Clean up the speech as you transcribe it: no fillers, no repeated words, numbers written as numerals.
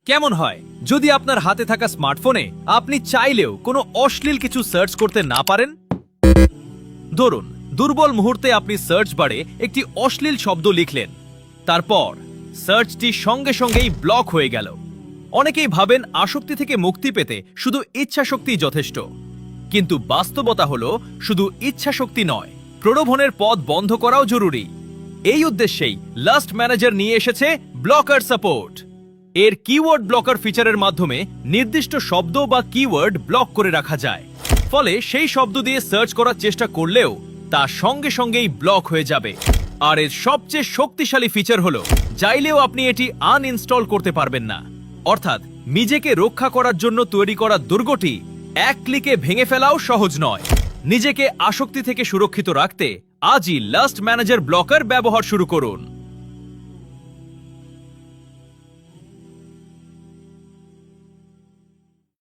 কেমন হয় যদি আপনার হাতে থাকা স্মার্টফোনে আপনি চাইলেও কোনো অশ্লীল কিছু সার্চ করতে না পারেন? ধরুন, দুর্বল মুহূর্তে আপনি সার্চ বারে একটি অশ্লীল শব্দ লিখলেন, তারপর সার্চটি সঙ্গে সঙ্গেই ব্লক হয়ে গেল। অনেকেই ভাবেন আসক্তি থেকে মুক্তি পেতে শুধু ইচ্ছাশক্তি যথেষ্ট, কিন্তু বাস্তবতা হলো শুধু ইচ্ছাশক্তি নয়, প্রলোভনের পথ বন্ধ করাও জরুরি। এই উদ্দেশ্যেই লাস্ট ম্যানেজার নিয়ে এসেছে ব্লকার সাপোর্ট। এর কিওয়ার্ড ব্লকার ফিচারের মাধ্যমে নির্দিষ্ট শব্দ বা কিওয়ার্ড ব্লক করে রাখা যায়, ফলে সেই শব্দ দিয়ে সার্চ করার চেষ্টা করলেও তা সঙ্গে সঙ্গেই ব্লক হয়ে যাবে। আর এর সবচেয়ে শক্তিশালী ফিচার হলো চাইলেও আপনি এটি আনইনস্টল করতে পারবেন না। অর্থাৎ নিজেকে রক্ষা করার জন্য তৈরি করা দুর্গটি এক ক্লিকে ভেঙে ফেলাও সহজ নয়। নিজেকে আসক্তি থেকে সুরক্ষিত রাখতে আজই লাস্ট ম্যানেজার ব্লকার ব্যবহার শুরু করুন।